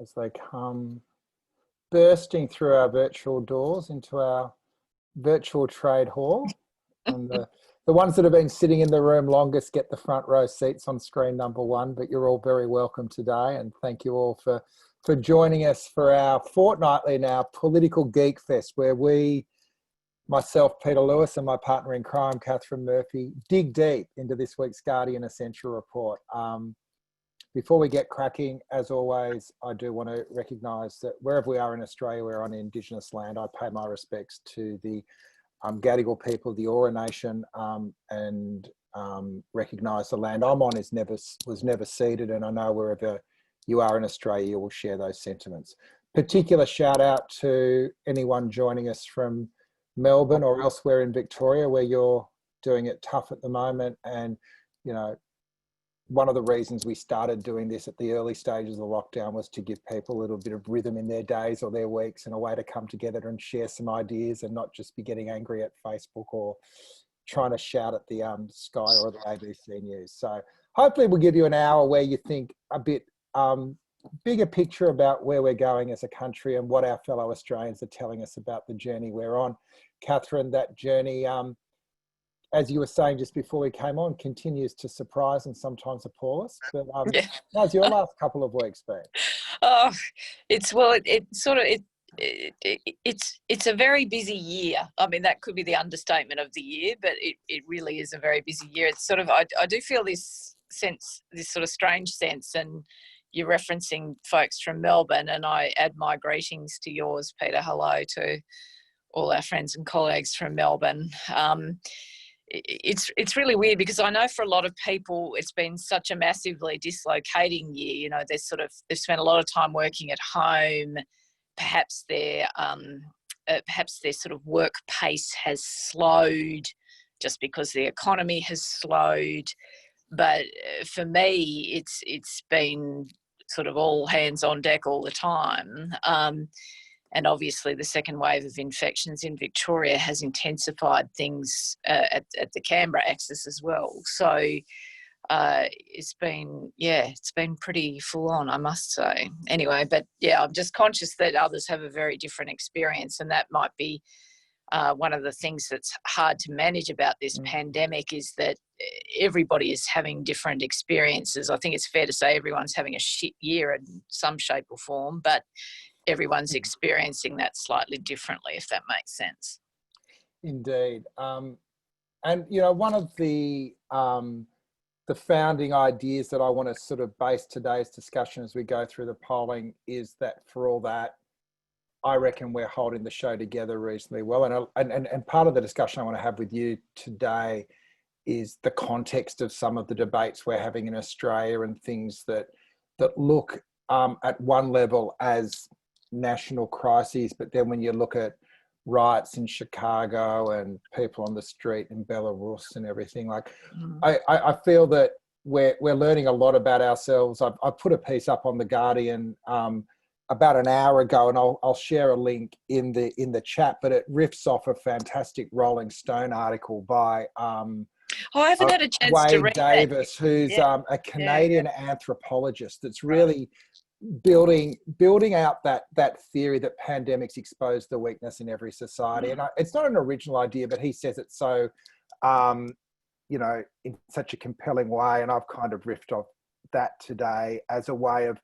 as they come bursting through our virtual doors into our virtual trade hall. And the ones that have been sitting in the room longest get the front row seats on screen number 1, but you're all very welcome today. And thank you all for joining us for our fortnightly now political Geekfest, where we, myself, Peter Lewis, and my partner in crime, Katharine Murphy, dig deep into this week's Guardian Essential Report. Before we get cracking, as always, I do want to recognise that wherever we are in Australia, we're on Indigenous land. I pay my respects to the Gadigal people, the Eora Nation, and recognise the land I'm on was never ceded, and I know wherever you are in Australia, you will share those sentiments. Particular shout out to anyone joining us from Melbourne or elsewhere in Victoria, where you're doing it tough at the moment. And, you know, one of the reasons we started doing this at the early stages of the lockdown was to give people a little bit of rhythm in their days or their weeks, and a way to come together and share some ideas and not just be getting angry at Facebook or trying to shout at the Sky or the ABC News. So hopefully we'll give you an hour where you think a bit bigger picture about where we're going as a country and what our fellow Australians are telling us about the journey we're on. Katharine, that journey, as you were saying just before we came on, continues to surprise and sometimes appall us. But how's your last couple of weeks been? Oh, it's a very busy year. I mean, that could be the understatement of the year, but it really is a very busy year. It's sort of, I do feel this sense, this sort of strange sense, and you're referencing folks from Melbourne, and I add my greetings to yours, Peter. Hello to all our friends and colleagues from Melbourne. It's really weird, because I know for a lot of people it's been such a massively dislocating year. You know, they've spent a lot of time working at home. Perhaps their sort of work pace has slowed just because the economy has slowed. But for me, it's been sort of all hands on deck all the time. And obviously the second wave of infections in Victoria has intensified things at the Canberra axis as well. So it's been pretty full on, I must say. Anyway, but yeah, I'm just conscious that others have a very different experience, and that might be one of the things that's hard to manage about this pandemic, is that everybody is having different experiences. I think it's fair to say everyone's having a shit year in some shape or form, but everyone's experiencing that slightly differently, if that makes sense. Indeed. And, you know, one of the founding ideas that I want to sort of base today's discussion as we go through the polling is that, for all that, I reckon we're holding the show together reasonably well. And part of the discussion I want to have with you today is the context of some of the debates we're having in Australia, and things that look at one level as national crises, but then when you look at riots in Chicago and people on the street in Belarus and everything, like I feel that we're learning a lot about ourselves. I put a piece up on the Guardian about an hour ago, and I'll share a link in the chat, but it riffs off a fantastic Rolling Stone article by I haven't had a chance Wade to read Davis, that. who's a Canadian anthropologist that's really building out that theory that pandemics expose the weakness in every society. And it's not an original idea, but he says it so, you know, in such a compelling way. And I've kind of riffed off that today as a way of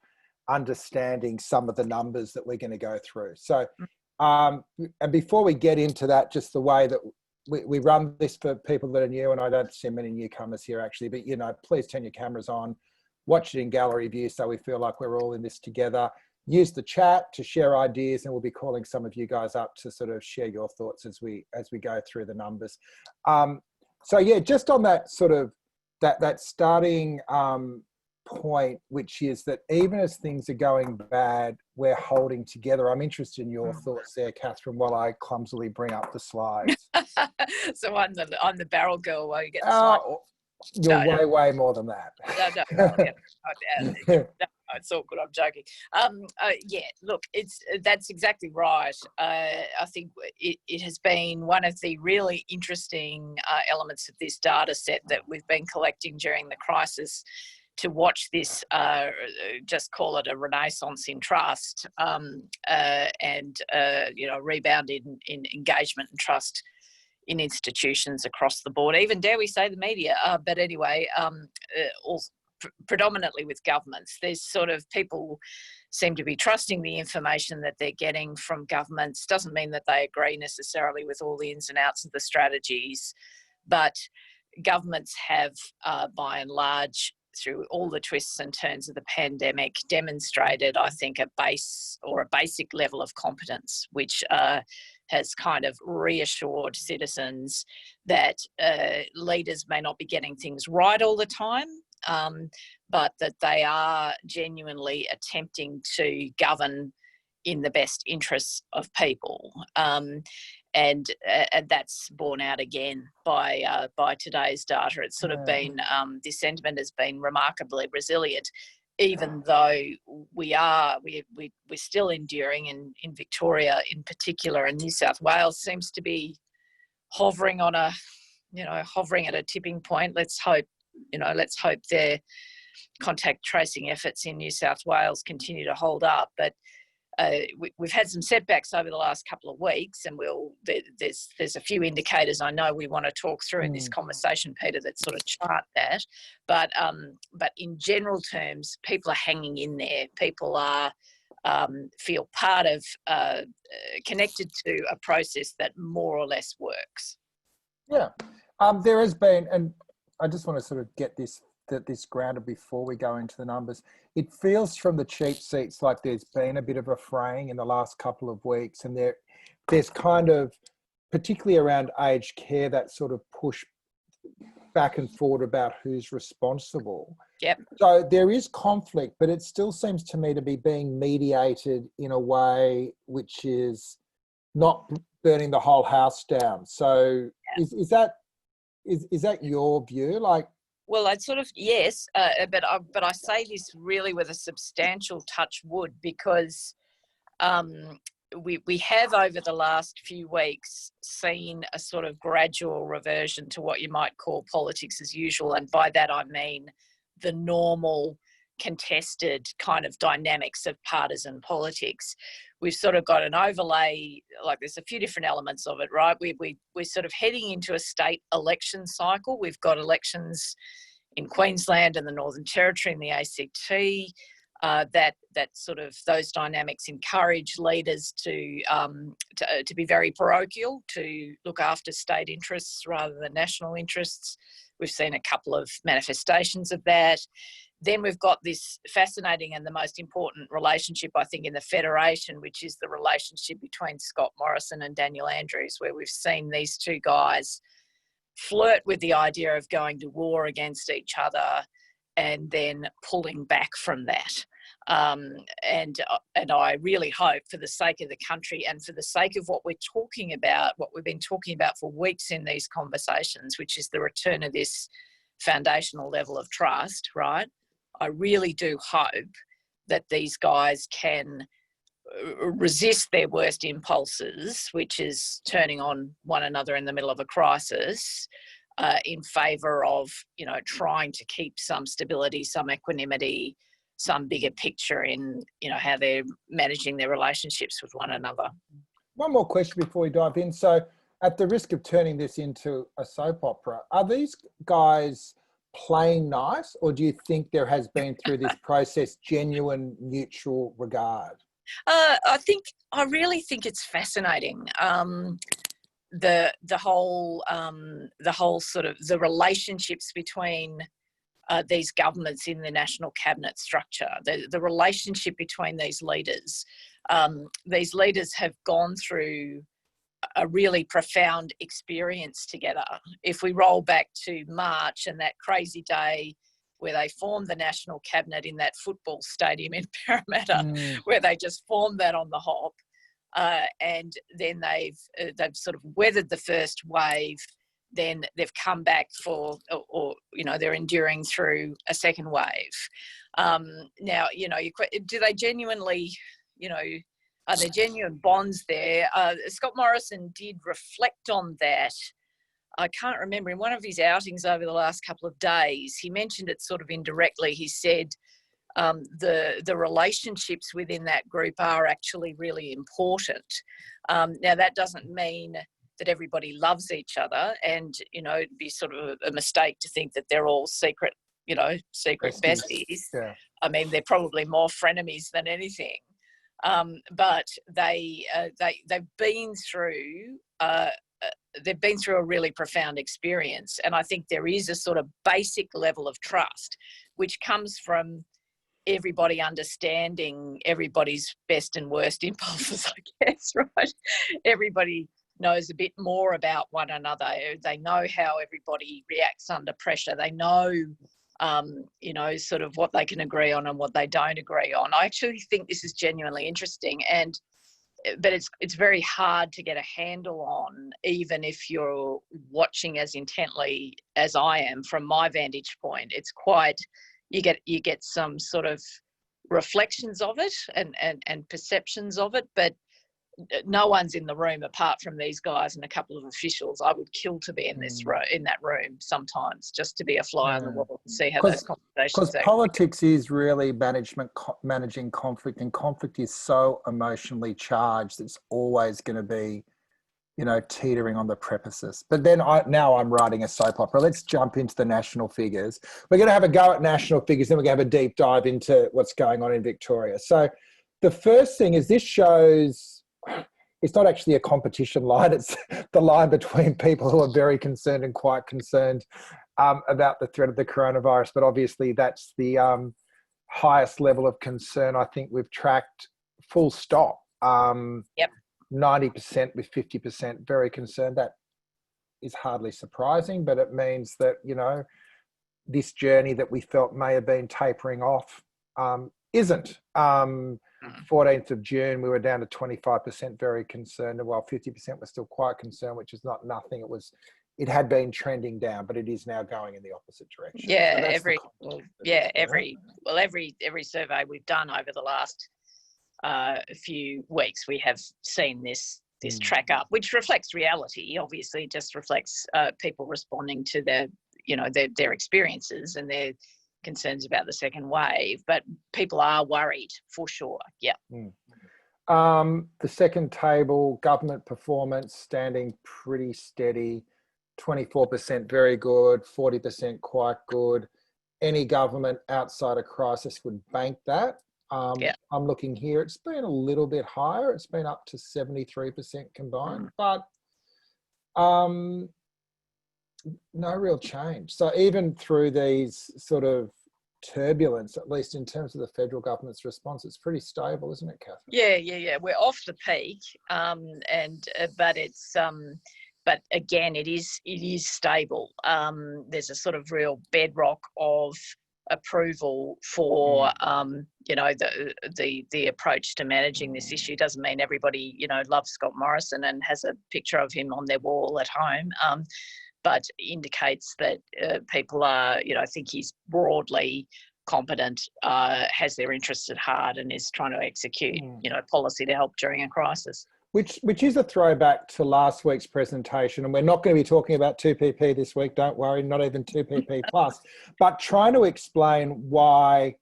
understanding some of the numbers that we're going to go through. So, and before we get into that, just the way that we run this for people that are new, and I don't see many newcomers here actually, but, you know, please turn your cameras on. Watch it in gallery view so we feel like we're all in this together. Use the chat to share ideas, and we'll be calling some of you guys up to sort of share your thoughts as we go through the numbers. So yeah, just on that sort of that starting point, which is that even as things are going bad, we're holding together. I'm interested in your thoughts there, Katharine, while I clumsily bring up the slides. So I'm the barrel girl while you get the slides. You're way more than that. No, it's all good. I'm joking. Yeah, look, that's exactly right. I think it has been one of the really interesting elements of this data set that we've been collecting during the crisis to watch this, just call it a renaissance in trust, and rebound in engagement and trust in institutions across the board, even dare we say the media. But anyway, also predominantly with governments. There's sort of people seem to be trusting the information that they're getting from governments. Doesn't mean that they agree necessarily with all the ins and outs of the strategies, but governments have, by and large, through all the twists and turns of the pandemic, demonstrated, I think, a basic level of competence, which has kind of reassured citizens that leaders may not be getting things right all the time, but that they are genuinely attempting to govern in the best interests of people. And that's borne out again by today's data. It's sort of been, this sentiment has been remarkably resilient, even though we're still enduring in Victoria in particular, and New South Wales seems to be hovering at a tipping point. Let's hope their contact tracing efforts in New South Wales continue to hold up. But we've had some setbacks over the last couple of weeks, and there's a few indicators I know we want to talk through in this conversation, Peter, that sort of chart that. But in general terms, people are hanging in there. People are feel part of, connected to a process that more or less works. Yeah, there has been, and I just want to sort of get this grounded before we go into the numbers. It feels from the cheap seats like there's been a bit of a fraying in the last couple of weeks, and there's kind of, particularly around aged care, that sort of push back and forward about who's responsible. Yep. So there is conflict, but it still seems to me to be being mediated in a way which is not burning the whole house down. So is that your view? Like, well, I'd sort of, yes, but I say this really with a substantial touch wood, because we have over the last few weeks seen a sort of gradual reversion to what you might call politics as usual, and by that I mean the normal contested kind of dynamics of partisan politics. We've sort of got an overlay, like there's a few different elements of it, right? We're sort of heading into a state election cycle. We've got elections in Queensland and the Northern Territory and the ACT. That sort of, those dynamics encourage leaders to be very parochial, to look after state interests rather than national interests. We've seen a couple of manifestations of that. Then we've got this fascinating and the most important relationship, I think, in the Federation, which is the relationship between Scott Morrison and Daniel Andrews, where we've seen these two guys flirt with the idea of going to war against each other and then pulling back from that. And I really hope, for the sake of the country and for the sake of what we're talking about, what we've been talking about for weeks in these conversations, which is the return of this foundational level of trust, right? I really do hope that these guys can resist their worst impulses, which is turning on one another in the middle of a crisis, in favour of, trying to keep some stability, some equanimity, some bigger picture in, how they're managing their relationships with one another. One more question before we dive in. So, at the risk of turning this into a soap opera, are these guys playing nice, or do you think there has been, through this process, genuine mutual regard? I really think it's fascinating. The whole sort of the relationships between these governments in the national cabinet structure, the relationship between these leaders. These leaders have gone through a really profound experience together. If we roll back to March and that crazy day where they formed the national cabinet in that football stadium in Parramatta, where they just formed that on the hop, and then they've sort of weathered the first wave. Then they've come back or they're enduring through a second wave. Now, do they genuinely, are there genuine bonds there? Scott Morrison did reflect on that I can't remember, in one of his outings over the last couple of days, he mentioned it sort of indirectly. He said the relationships within that group are actually really important. Now, that doesn't mean that everybody loves each other, and, you know, it'd be sort of a mistake to think that they're all secret besties. Yeah. I mean, they're probably more frenemies than anything. But they've been through a really profound experience, and I think there is a sort of basic level of trust which comes from everybody understanding everybody's best and worst impulses, I guess, right? Everybody knows a bit more about one another. They know how everybody reacts under pressure. They know, sort of what they can agree on and what they don't agree on. I actually think this is genuinely interesting, but it's very hard to get a handle on, even if you're watching as intently as I am from my vantage point. It's quite, you get some sort of reflections of it and perceptions of it, but no one's in the room apart from these guys and a couple of officials. I would kill to be in that room sometimes, just to be a fly on the wall and see how those conversations. Because politics is really managing conflict, and conflict is so emotionally charged. It's always going to be, you know, teetering on the precipice. But then now I'm writing a soap opera. Let's jump into the national figures. We're going to have a go at national figures, then we're going to have a deep dive into what's going on in Victoria. So the first thing is, this shows, it's not actually a competition line. It's the line between people who are very concerned and quite concerned about the threat of the coronavirus. But obviously that's the highest level of concern I think we've tracked, full stop. Yep. 90% with 50% very concerned. That is hardly surprising, but it means that, you know, this journey that we felt may have been tapering off isn't. 14th of June, we were down to 25% very concerned, while 50% were still quite concerned, which is not nothing. It had been trending down, but it is now going in the opposite direction. Yeah, So every survey we've done over the last few weeks, we have seen this track up, which reflects reality. Obviously, it just reflects people responding to their experiences and their concerns about the second wave, but people are worried for sure. Yeah. The second table, government performance standing pretty steady, 24% very good, 40% quite good. Any government outside a crisis would bank that. I'm looking here, it's been a little bit higher. It's been up to 73% combined, but no real change. So even through these sort of turbulence, at least in terms of the federal government's response, it's pretty stable, isn't it, Katharine? Yeah. We're off the peak, but again, it is stable. There's a sort of real bedrock of approval for the approach to managing this issue. Doesn't mean everybody loves Scott Morrison and has a picture of him on their wall at home, but indicates that people are, think he's broadly competent, has their interests at heart, and is trying to execute policy to help during a crisis. Which is a throwback to last week's presentation, and we're not going to be talking about 2PP this week, don't worry, not even 2PP plus, but trying to explain why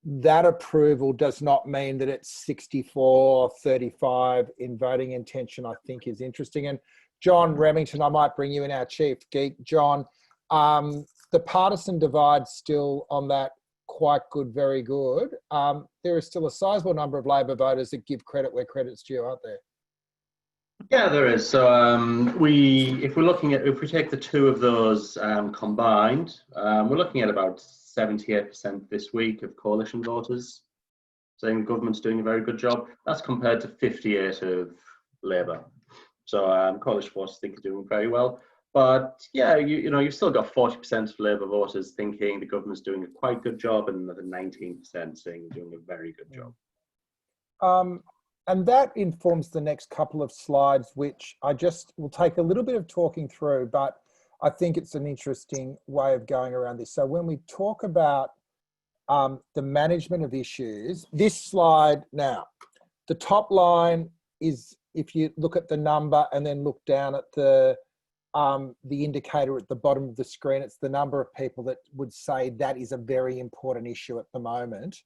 that approval does not mean that it's 64-35 in voting intention, I think is interesting. And John Remington, I might bring you in, our chief geek. John, the partisan divide still on that quite good, very good. There is still a sizable number of Labor voters that give credit where credit's due, aren't there? Yeah, there is. So if we take the two of those combined, we're looking at about 78% this week of coalition voters saying the government's doing a very good job. That's compared to 58% of Labour. So coalition voters think they're doing very well. But yeah, you've still got 40% of Labour voters thinking the government's doing a quite good job, and another 19% saying they're doing a very good job. And that informs the next couple of slides, which I just will take a little bit of talking through, but I think it's an interesting way of going around this. So when we talk about the management of issues, this slide now, the top line is, if you look at the number and then look down at the the indicator at the bottom of the screen. It's the number of people that would say that is a very important issue at the moment.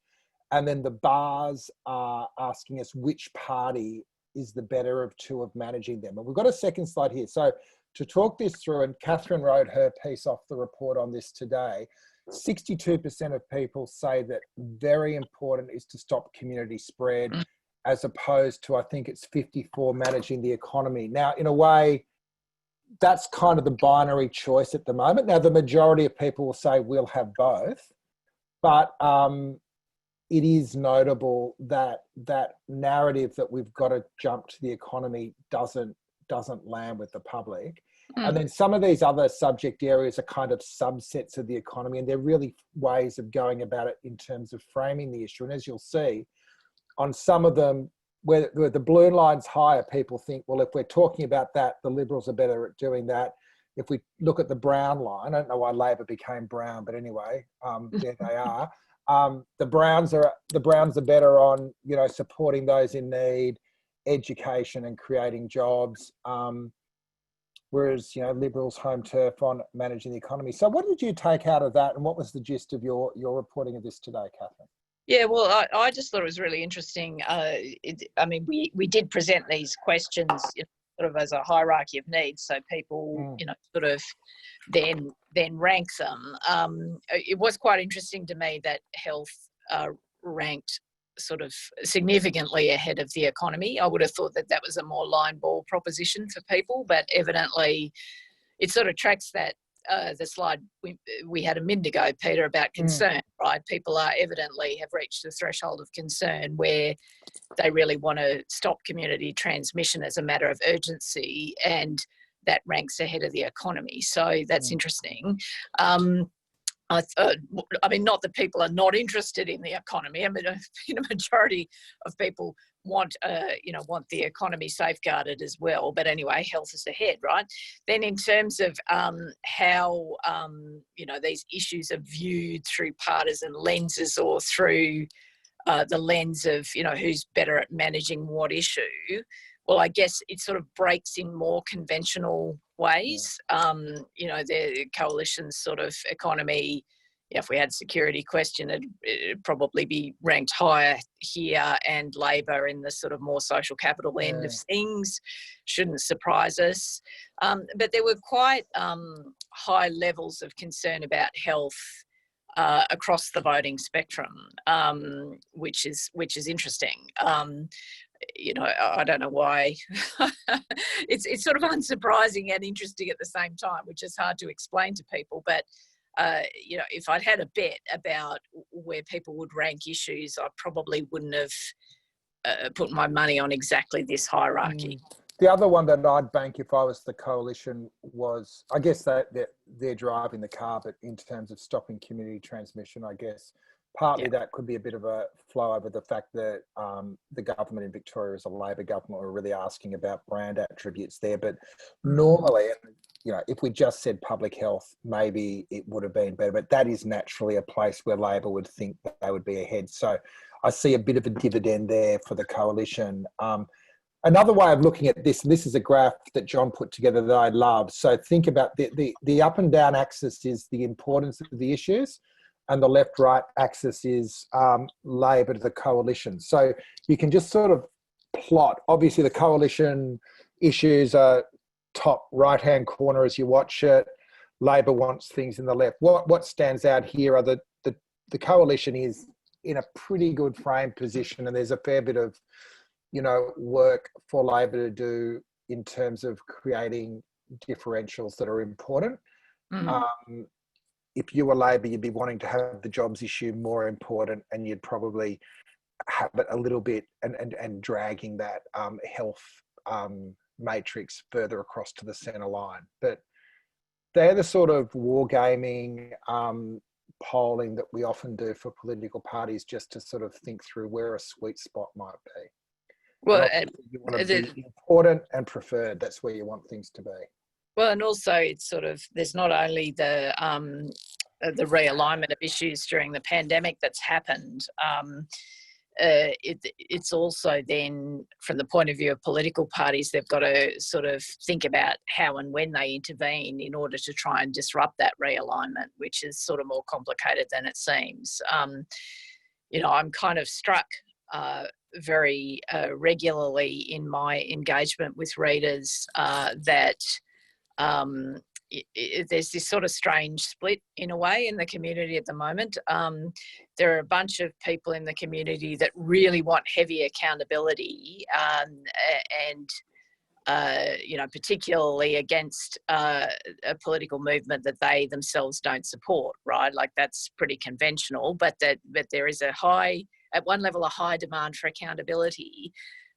And then the bars are asking us which party is the better of two of managing them. And we've got a second slide here. So to talk this through, and Katharine wrote her piece off the report on this today, 62% of people say that very important is to stop community spread, as opposed to, I think it's 54, managing the economy. Now, in a way, that's kind of the binary choice at the moment. Now, the majority of people will say we'll have both, but it is notable that that narrative that we've got to jump to the economy doesn't land with the public. And then some of these other subject areas are kind of subsets of the economy, and they're really ways of going about it in terms of framing the issue. And as you'll see, on some of them, where the blue line's higher, people think, well, if we're talking about that, the Liberals are better at doing that. If we look at the brown line, I don't know why Labor became brown, but anyway, there they are. The Browns are better on, you know, supporting those in need, education and creating jobs. Whereas, you know, Liberals home turf on managing the economy. So what did you take out of that, and what was the gist of your reporting of this today, Katharine? Yeah, well, I just thought it was really interesting. I mean, we did present these questions, you know, sort of as a hierarchy of needs, so people, you know, sort of then rank them. It was quite interesting to me that health ranked sort of significantly ahead of the economy. I would have thought that was a more line ball proposition for people, but evidently it sort of tracks that the slide we had a minute ago, Peter, about concern, right? People are evidently have reached the threshold of concern where they really want to stop community transmission as a matter of urgency, and that ranks ahead of the economy. So that's interesting. I mean, not that people are not interested in the economy. I mean, a majority of people want the economy safeguarded as well. But anyway, health is ahead, right? Then in terms of how, you know, these issues are viewed through partisan lenses or through the lens of, you know, who's better at managing what issue, well, I guess it sort of breaks in more conventional ways. You know, the coalition's sort of economy, if we had security question, it'd probably be ranked higher here, and Labor in the sort of more social capital end of things. Shouldn't surprise us. But there were quite high levels of concern about health across the voting spectrum, which is interesting. You know, I don't know why. It's sort of unsurprising and interesting at the same time, which is hard to explain to people. But, you know, if I'd had a bet about where people would rank issues, I probably wouldn't have put my money on exactly this hierarchy. The other one that I'd bank if I was the coalition was, I guess that they're driving the car, but in terms of stopping community transmission, I guess partly that could be a bit of a flow over the fact that the government in Victoria is a Labor government. We're really asking about brand attributes there. But normally, you know, if we just said public health, maybe it would have been better. But that is naturally a place where Labor would think that they would be ahead. So I see a bit of a dividend there for the coalition. Another way of looking at this, and this is a graph that John put together that I love. So think about the up and down axis is the importance of the issues, and the left-right axis is Labor to the coalition. So you can just sort of plot. Obviously, the coalition issues are top right-hand corner as you watch it. Labor wants things in the left. What stands out here are the coalition is in a pretty good frame position, and there's a fair bit of, you know, work for Labor to do in terms of creating differentials that are important. If you were Labor, you'd be wanting to have the jobs issue more important, and you'd probably have it a little bit and dragging that health matrix further across to the centre line. But they're the sort of wargaming polling that we often do for political parties, just to sort of think through where a sweet spot might be. Well, you want to be important and preferred. That's where you want things to be. Well, and also it's sort of, there's not only the realignment of issues during the pandemic that's happened. it's also then, from the point of view of political parties, they've got to sort of think about how and when they intervene in order to try and disrupt that realignment, which is sort of more complicated than it seems. I'm kind of struck very regularly in my engagement with readers that there's this sort of strange split in a way in the community at the moment. There are a bunch of people in the community that really want heavy accountability and particularly against a political movement that they themselves don't support, right? Like, that's pretty conventional, but there is at one level, a high demand for accountability.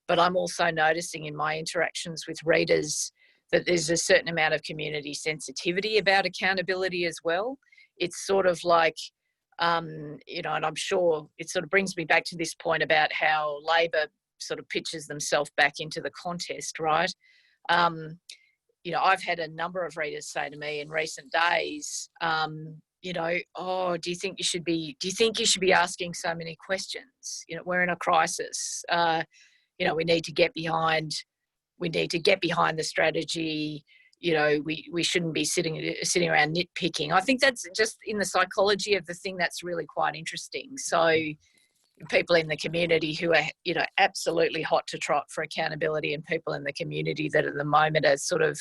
But I'm also noticing in my interactions with readers that there's a certain amount of community sensitivity about accountability as well. It's sort of like, and I'm sure it sort of brings me back to this point about how Labor sort of pitches themselves back into the contest, right? I've had a number of readers say to me in recent days, do you think you should be asking so many questions? We're in a crisis. We need to get behind the strategy. We shouldn't be sitting around nitpicking. I think that's just in the psychology of the thing that's really quite interesting. So people in the community who are, absolutely hot to trot for accountability, and people in the community that at the moment are sort of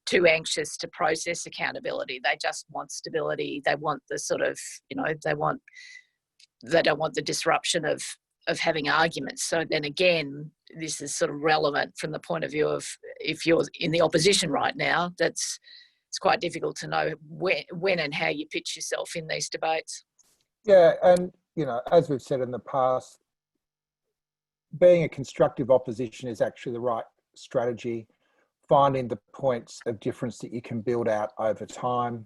too anxious to process accountability. They just want stability. They want the sort of, they don't want the disruption of having arguments. So then again, this is sort of relevant from the point of view of, if you're in the opposition right now, it's quite difficult to know when and how you pitch yourself in these debates. Yeah, and as we've said in the past, being a constructive opposition is actually the right strategy. Finding the points of difference that you can build out over time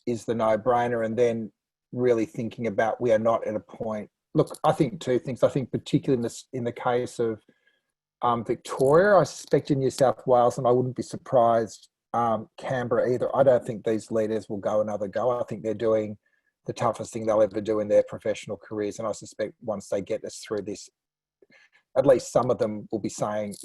is the no-brainer, and then really thinking about, we are not at a point. Look, I think two things. I think particularly in the case of Victoria, I suspect in New South Wales, and I wouldn't be surprised Canberra either. I don't think these leaders will go another go. I think they're doing the toughest thing they'll ever do in their professional careers, and I suspect once they get us through this, at least some of them will be saying,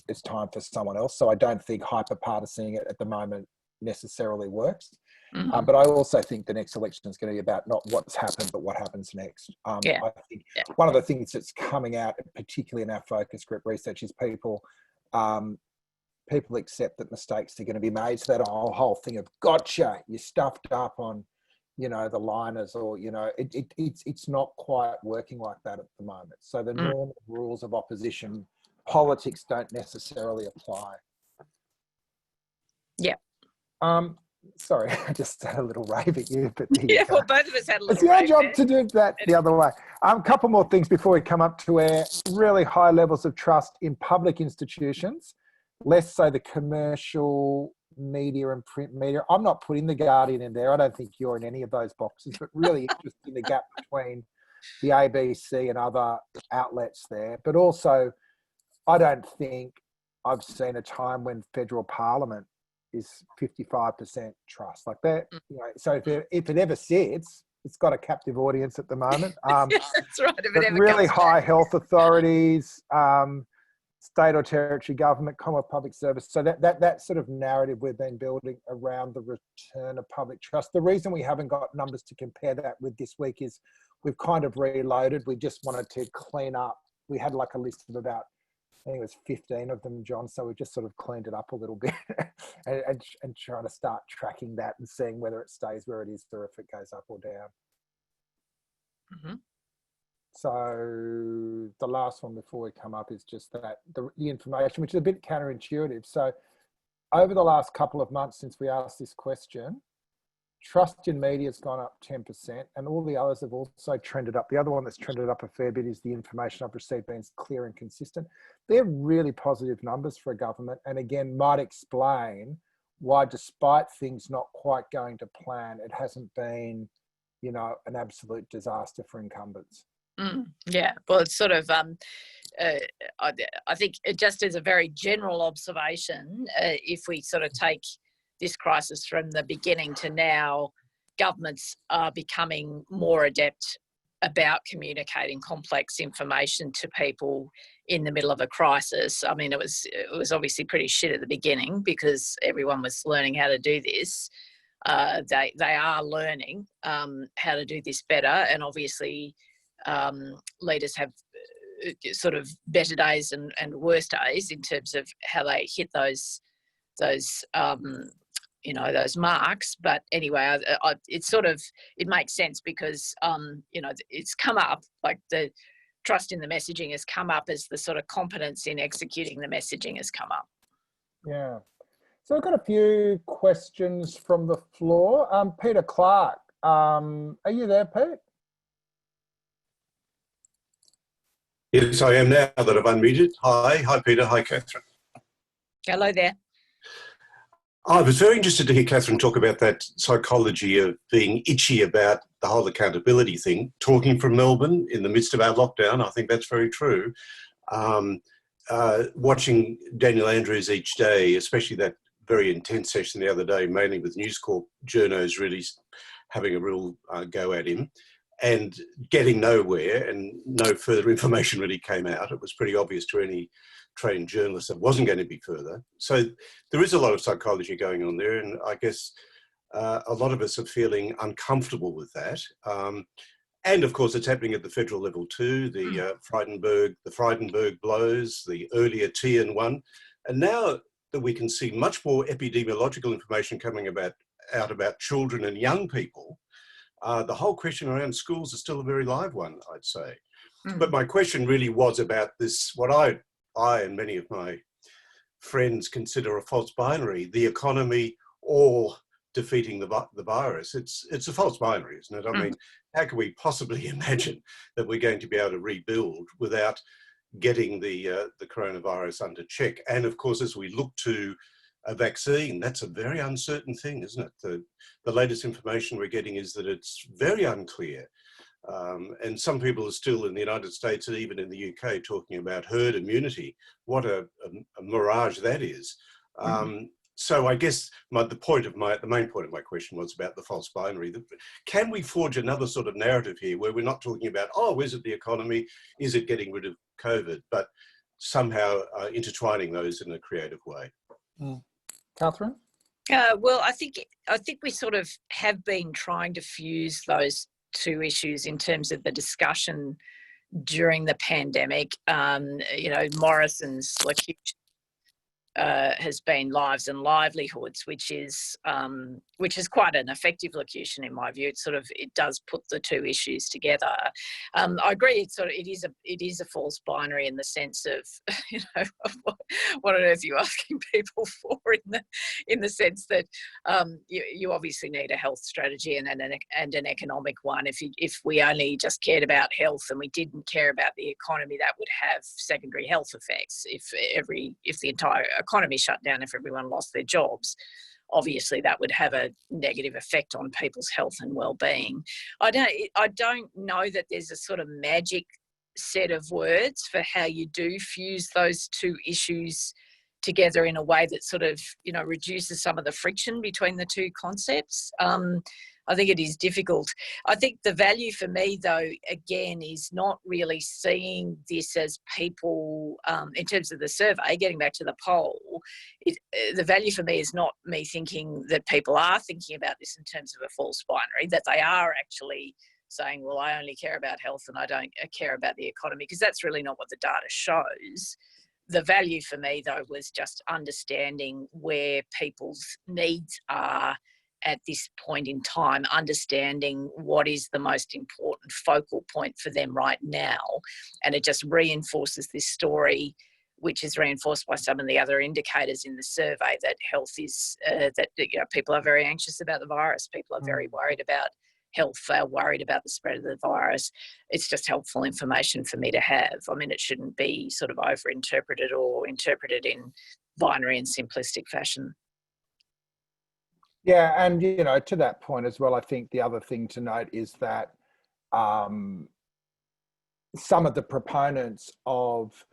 it's time for someone else. So I don't think hyper-partisaning it at the moment necessarily works. Mm-hmm. But I also think the next election is going to be about not what's happened, but what happens next. I think one of the things that's coming out, particularly in our focus group research, is people accept that mistakes are going to be made. So that whole thing of, gotcha, you stuffed up on, the liners, or, it's not quite working like that at the moment. So the normal rules of opposition politics don't necessarily apply. Yeah. Sorry, I just had a little rave at you, but well, both of us had a little it's your rave job there. to do that the other way. A couple more things before we come up to air. Really high levels of trust in public institutions, less so the commercial media and print media. I'm not putting the Guardian in there. I don't think you're in any of those boxes, but really interested in the gap between the ABC and other outlets there. But also, I don't think I've seen a time when federal parliament is 55% trust like that. So if it ever sits, it's got a captive audience at the moment. That's right. If it ever really comes high back. health authorities, state or territory government, Commonwealth Public Service. So that sort of narrative we've been building around the return of public trust. The reason we haven't got numbers to compare that with this week is we've kind of reloaded. We just wanted to clean up. We had like a list of about, I think it was 15 of them, John. So we just sort of cleaned it up a little bit and trying to start tracking that and seeing whether it stays where it is or if it goes up or down. Mm-hmm. So the last one before we come up is just that the information, which is a bit counterintuitive. So over the last couple of months since we asked this question, trust in media has gone up 10%, and all the others have also trended up. The other one that's trended up a fair bit is the information I've received being clear and consistent. They're really positive numbers for a government, and again, might explain why, despite things not quite going to plan, it hasn't been, an absolute disaster for incumbents. Yeah, well, it's sort of, I think it just as a very general observation, if we sort of take this crisis from the beginning to now, governments are becoming more adept about communicating complex information to people in the middle of a crisis. I mean, it was obviously pretty shit at the beginning because everyone was learning how to do this. They are learning how to do this better, and obviously leaders have sort of better days and worse days in terms of how they hit those those marks. But anyway, it makes sense because it's come up, like the trust in the messaging has come up as the sort of competence in executing the messaging has come up. Yeah. So I've got a few questions from the floor. Peter Clark, are you there, Pete? Yes, I am now that I've unmuted. Hi, Peter. Hi, Katharine. Hello there. I was very interested to hear Katharine talk about that psychology of being itchy about the whole accountability thing. Talking from Melbourne in the midst of our lockdown, I think that's very true. Watching Daniel Andrews each day, especially that very intense session the other day, mainly with News Corp journos really having a real go at him, and getting nowhere, and no further information really came out. It was pretty obvious to any trained journalist that wasn't going to be further. So there is a lot of psychology going on there, and I guess a lot of us are feeling uncomfortable with that. And of course, it's happening at the federal level too. The Frydenberg blows, the earlier TN1, and now that we can see much more epidemiological information coming out about children and young people. The whole question around schools is still a very live one, I'd say. But my question really was about this, what I and many of my friends consider a false binary, the economy or defeating the virus. It's a false binary, isn't it? I mean, how can we possibly imagine that we're going to be able to rebuild without getting the coronavirus under check? And of course, as we look to a vaccine, that's a very uncertain thing, isn't it? The latest information we're getting is that it's very unclear. And some people are still in the United States and even in the UK talking about herd immunity. What a mirage that is. So I guess the main point of my question was about the false binary. Can we forge another sort of narrative here where we're not talking about, oh, is it the economy? Is it getting rid of COVID? But somehow intertwining those in a creative way. Katharine? Well, I think we sort of have been trying to fuse those two issues in terms of the discussion during the pandemic. Morrison's has been lives and livelihoods, which is quite an effective locution in my view. It does put the two issues together. I agree. It is a false binary in the sense of what on earth are you asking people for in the sense that you obviously need a health strategy and an economic one. If we only just cared about health and we didn't care about the economy, that would have secondary health effects. If the entire economy shut down, if everyone lost their jobs, obviously that would have a negative effect on people's health and well-being. I don't know that there's a sort of magic set of words for how you do fuse those two issues together in a way that sort of reduces some of the friction between the two concepts. I think it is difficult. I think the value for me, though, again, is not really seeing this as people, in terms of the survey, getting back to the poll, the value for me is not me thinking that people are thinking about this in terms of a false binary, that they are actually saying, well, I only care about health and I don't care about the economy, because that's really not what the data shows. The value for me, though, was just understanding where people's needs are at this point in time, understanding what is the most important focal point for them right now. And it just reinforces this story, which is reinforced by some of the other indicators in the survey, that health is, people are very anxious about the virus. People are very worried about health. They're worried about the spread of the virus. It's just helpful information for me to have. I mean, it shouldn't be sort of over-interpreted or interpreted in binary and simplistic fashion. Yeah, and to that point as well, I think the other thing to note is that some of the proponents of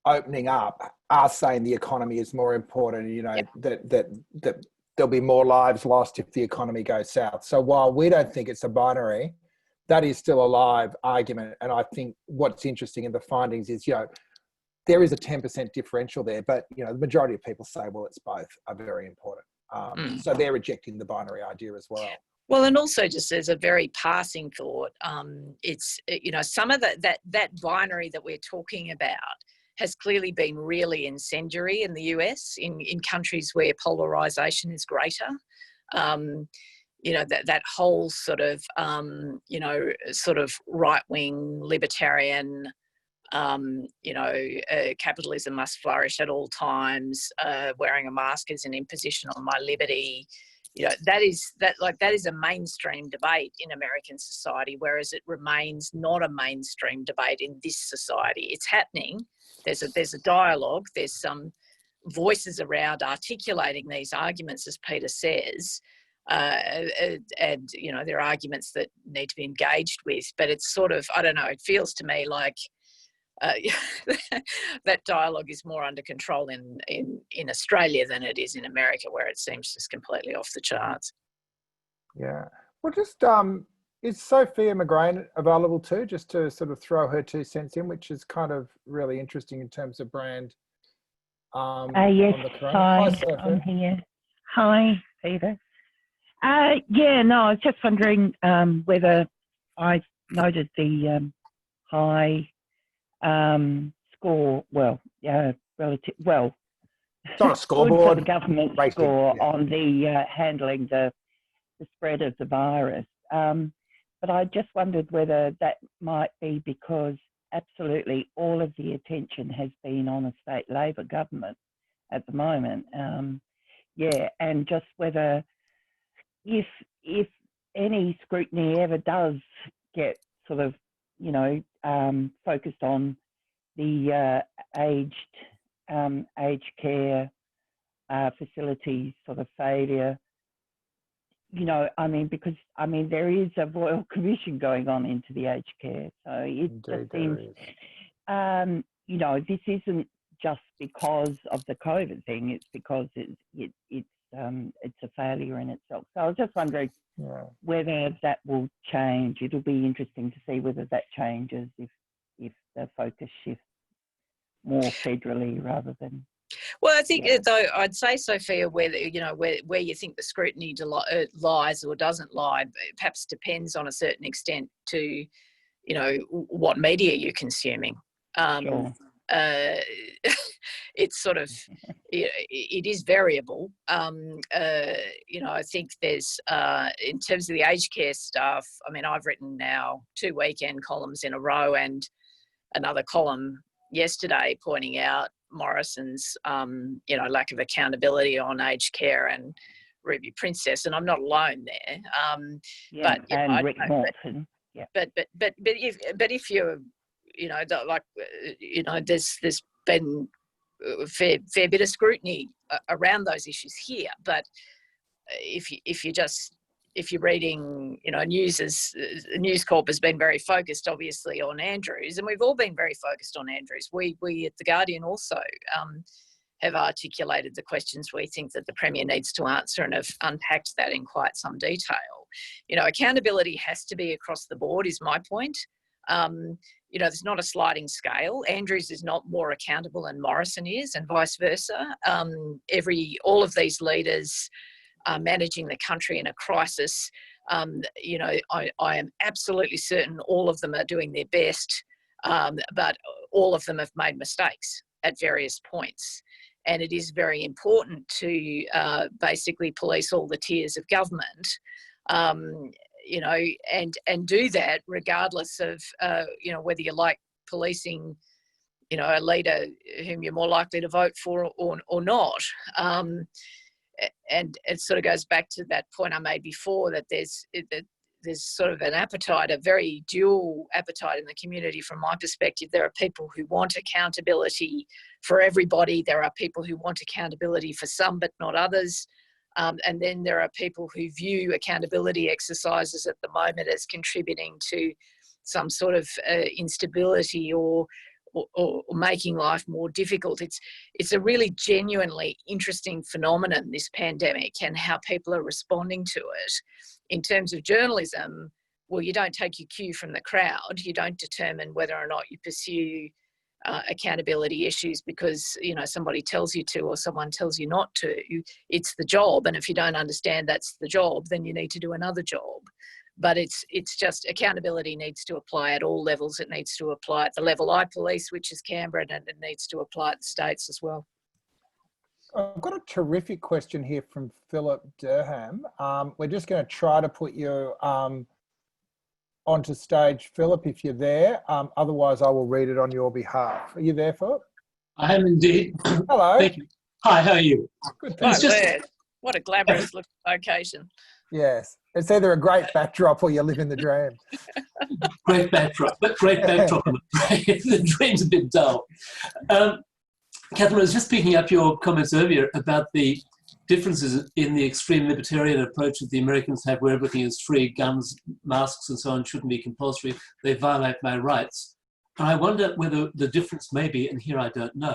opening up are saying the economy is more important. That there'll be more lives lost if the economy goes south. So while we don't think it's a binary, that is still a live argument. And I think what's interesting in the findings is, there is a 10% differential there, but, the majority of people say, well, it's both are very important. So they're rejecting the binary idea as well. Well, and also just as a very passing thought, it's, some of that binary that we're talking about has clearly been really incendiary in the US, in countries where polarization is greater. That whole sort of right-wing libertarian, capitalism must flourish at all times, wearing a mask is an imposition on my liberty. That is a mainstream debate in American society, whereas it remains not a mainstream debate in this society. It's happening. There's a dialogue. There's some voices around articulating these arguments, as Peter says, and there are arguments that need to be engaged with. But it's sort of, I don't know. It feels to me like that dialogue is more under control in Australia than it is in America, where it seems just completely off the charts. Yeah. Well, just is Sophia McGrain available too, just to sort of throw her 2 cents in, which is kind of really interesting in terms of brand. Yes, on the hi, Sophia. I'm here. Hi, Peter. I was just wondering whether I noted the high score, relative, It's on a scoreboard. for the government rating, score yeah. on the handling the spread of the virus. But I just wondered whether that might be because absolutely all of the attention has been on a state Labor government at the moment. And just whether if any scrutiny ever does get sort of, focused on the aged care facilities sort of failure, because there is a Royal Commission going on into the aged care. So it just seems, this isn't just because of the COVID thing, it's because it's a failure in itself. So I was just wondering whether that will change. It'll be interesting to see whether that changes if the focus shifts more federally rather than. Well, I think though I'd say, Sophia, where you think the scrutiny lies or doesn't lie, perhaps depends on a certain extent to, what media you're consuming. Sure. It's sort of, it is variable. I think there's, in terms of the aged care stuff, I've written now 2 weekend columns in a row and another column yesterday pointing out Morrison's, lack of accountability on aged care and Ruby Princess, and I'm not alone there. Rick Morton. Yeah. But if you're, there's been a fair bit of scrutiny around those issues here. But if you're reading, News Corp has been very focused, obviously, on Andrews, and we've all been very focused on Andrews. We at The Guardian also have articulated the questions we think that the Premier needs to answer and have unpacked that in quite some detail. Accountability has to be across the board, is my point. There's not a sliding scale. Andrews is not more accountable than Morrison is, and vice versa. All of these leaders managing the country in a crisis, I am absolutely certain all of them are doing their best, but all of them have made mistakes at various points. And it is very important to basically police all the tiers of government, and do that regardless of, whether you like policing, a leader whom you're more likely to vote for or not. And it sort of goes back to that point I made before, that there's sort of an appetite, a very dual appetite in the community from my perspective. There are people who want accountability for everybody. There are people who want accountability for some but not others. And then there are people who view accountability exercises at the moment as contributing to some sort of instability or making life more difficult. It's a really genuinely interesting phenomenon, this pandemic, and how people are responding to it. In terms of journalism, well, you don't take your cue from the crowd. You don't determine whether or not you pursue accountability issues because, you know, somebody tells you to or someone tells you not to. It's the job. And if you don't understand that's the job, then you need to do another job. But it's just accountability needs to apply at all levels. It needs to apply at the level I police, which is Canberra, and it needs to apply at the states as well. I've got a terrific question here from Philip Durham. We're just going to try to put you onto stage, Philip, if you're there. Otherwise, I will read it on your behalf. Are you there, Philip? I am indeed. Hello. Thank you. Hi, how are you? Good. Right, what a glamorous looking location. Yes. It's either a great backdrop or you live in the dream. Great backdrop, but great backdrop. The dream's a bit dull. Katharine, I was just picking up your comments earlier about the differences in the extreme libertarian approach that the Americans have, where everything is free, guns, masks and so on shouldn't be compulsory. They violate my rights. And I wonder whether the difference may be, and here I don't know,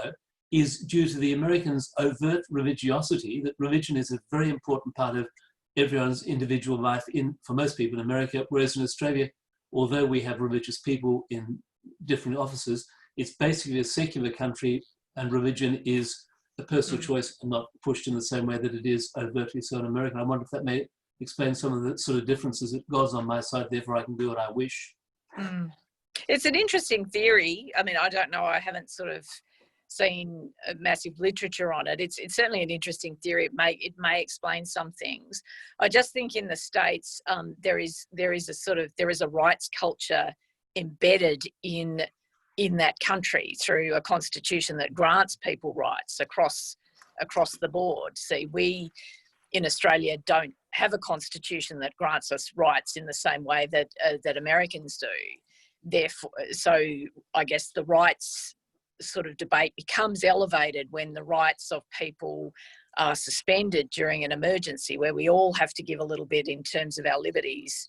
is due to the Americans' overt religiosity, that religion is a very important part of everyone's individual life for most people in America, whereas in Australia, although we have religious people in different offices, it's basically a secular country and religion is a personal choice and not pushed in the same way that it is overtly so in America. I wonder if that may explain some of the sort of differences. That God's on my side, therefore I can do what I wish. It's an interesting theory. I mean, I don't know. I haven't sort of seen a massive literature on it. It's certainly an interesting theory. It may explain some things. I just think in the States there is a rights culture embedded in that country through a constitution that grants people rights across the board. See, we in Australia don't have a constitution that grants us rights in the same way that Americans do. Therefore, so I guess the rights sort of debate becomes elevated when the rights of people are suspended during an emergency, where we all have to give a little bit in terms of our liberties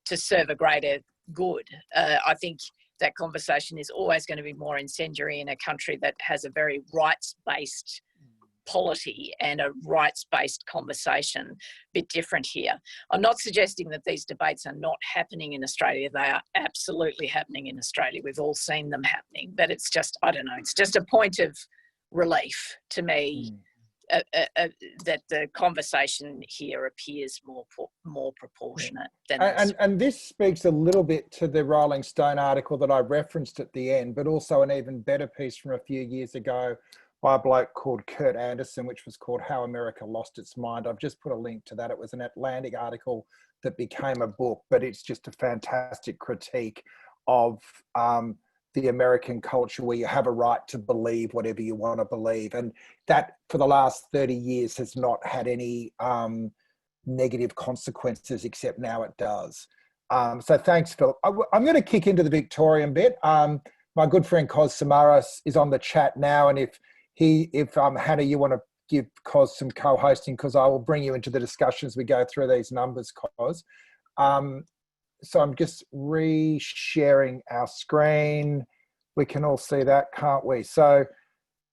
to serve a greater good. I think that conversation is always going to be more incendiary in a country that has a very rights-based polity and a rights-based conversation. A bit different here. I'm not suggesting that these debates are not happening in Australia. They are absolutely happening in Australia. We've all seen them happening, but it's just, I don't know, it's just a point of relief to me that the conversation here appears more proportionate than and this speaks a little bit to the Rolling Stone article that I referenced at the end, but also an even better piece from a few years ago by a bloke called Kurt Anderson, which was called How America Lost Its Mind. I've just put a link to that. It was an Atlantic article that became a book, but it's just a fantastic critique of the American culture, where you have a right to believe whatever you want to believe. And that for the last 30 years has not had any negative consequences, except now it does. So thanks, Phil. I'm going to kick into the Victorian bit. My good friend Cos Samaras is on the chat now. And if Hannah, you want to give Cos some co-hosting, because I will bring you into the discussion as we go through these numbers, Cos. So I'm just re-sharing our screen. We can all see that, can't we? So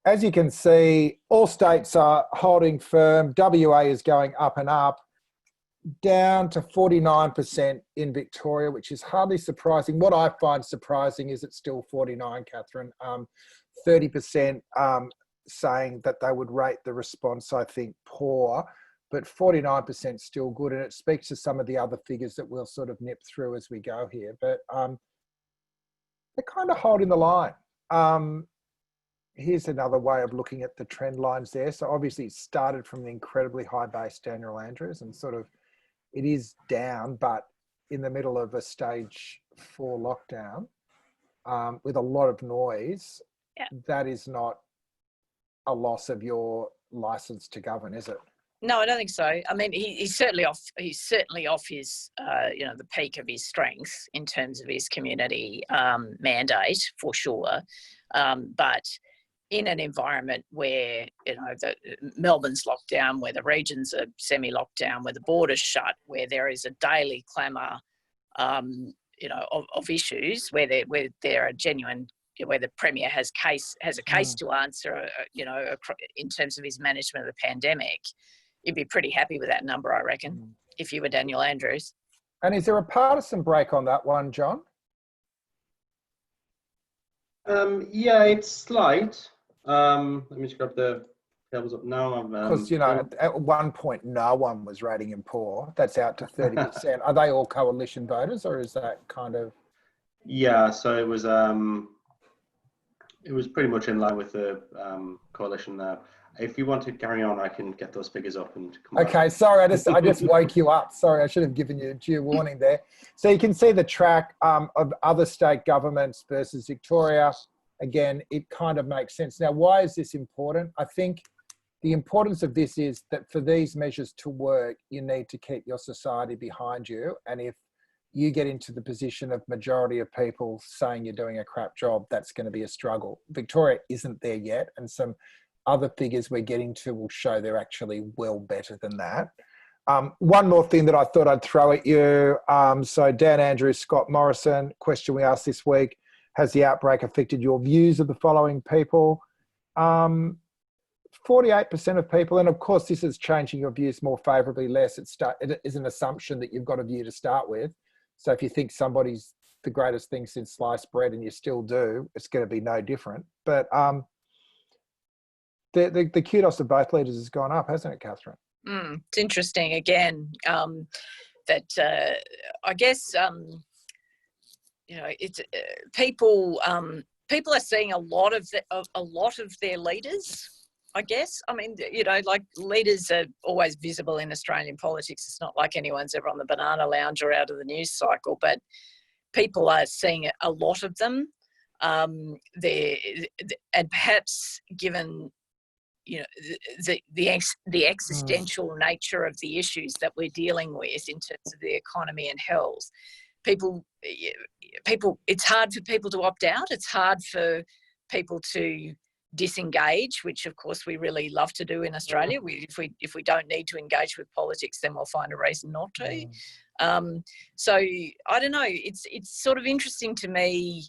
as you can see, all states are holding firm. WA is going up and up, down to 49% in Victoria, which is hardly surprising. What I find surprising is it's still 49, Katharine. 30% saying that they would rate the response, I think, poor. But 49% still good, and it speaks to some of the other figures that we'll sort of nip through as we go here. But they're kind of holding the line. Here's another way of looking at the trend lines there. So obviously it started from the incredibly high base, Daniel Andrews, and sort of it is down, but in the middle of a stage 4 lockdown with a lot of noise. Yeah. That is not a loss of your license to govern, is it? No, I don't think so. I mean, he's certainly off his, the peak of his strength in terms of his community mandate, for sure. But in an environment where, Melbourne's locked down, where the regions are semi-lockdown, where the border's shut, where there is a daily clamour, of issues, where there are genuine, where the Premier has a case to answer, in terms of his management of the pandemic. You'd be pretty happy with that number, I reckon, if you were Daniel Andrews. And is there a partisan break on that one, John? Yeah, it's slight. Let me just grab the tables up now. Because, at one point, no one was rating him poor. That's out to 30%. Are they all coalition voters, or is that kind of... Yeah, so it was pretty much in line with the coalition there. If you want to carry on, I can get those figures up and come back. Okay, sorry, I just woke you up. Sorry, I should have given you due warning there. So you can see the track of other state governments versus Victoria. Again, it kind of makes sense. Now, why is this important? I think the importance of this is that for these measures to work, you need to keep your society behind you. And if you get into the position of majority of people saying you're doing a crap job, that's going to be a struggle. Victoria isn't there yet, and some other figures we're getting to will show they're actually well better than that. One more thing that I thought I'd throw at you. So Dan Andrews, Scott Morrison, question we asked this week: has the outbreak affected your views of the following people? 48% of people, and of course this is changing your views more favourably, less. It is an assumption that you've got a view to start with. So if you think somebody's the greatest thing since sliced bread and you still do, it's going to be no different. But the kudos of both leaders has gone up, hasn't it, Katharine? It's interesting again that I guess it's people are seeing a lot of their leaders. I guess. I mean, like leaders are always visible in Australian politics. It's not like anyone's ever on the banana lounge or out of the news cycle, but people are seeing a lot of them. And perhaps given the existential nature of the issues that we're dealing with in terms of the economy and health, people, it's hard for people to opt out. It's hard for people to disengage, which of course we really love to do in Australia. If we don't need to engage with politics, then we'll find a reason not to. So I don't know. It's sort of interesting to me.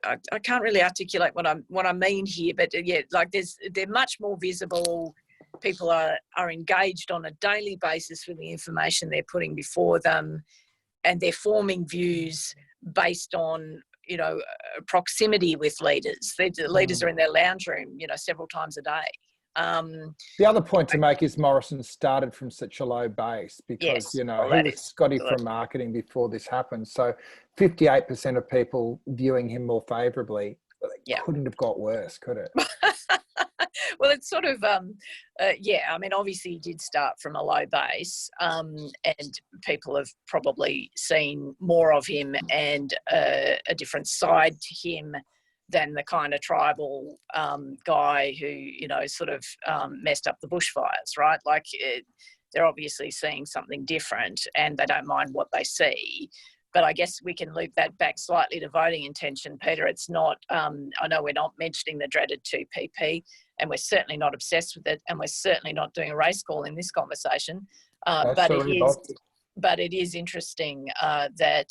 I can't really articulate what I mean here, but yeah, like they're much more visible. People are engaged on a daily basis with the information they're putting before them, and they're forming views based on proximity with leaders. The leaders are in their lounge room, several times a day. The other point to make is Morrison started from such a low base because, he was Scotty from marketing before this happened. So 58% of people viewing him more favourably, couldn't have got worse, could it? Well, it's sort of, I mean, obviously he did start from a low base, and people have probably seen more of him and a different side to him than the kind of tribal guy who, sort of messed up the bushfires, right? Like they're obviously seeing something different and they don't mind what they see. But I guess we can loop that back slightly to voting intention, Peter. It's not, I know we're not mentioning the dreaded 2PP, and we're certainly not obsessed with it, and we're certainly not doing a race call in this conversation. But it is interesting that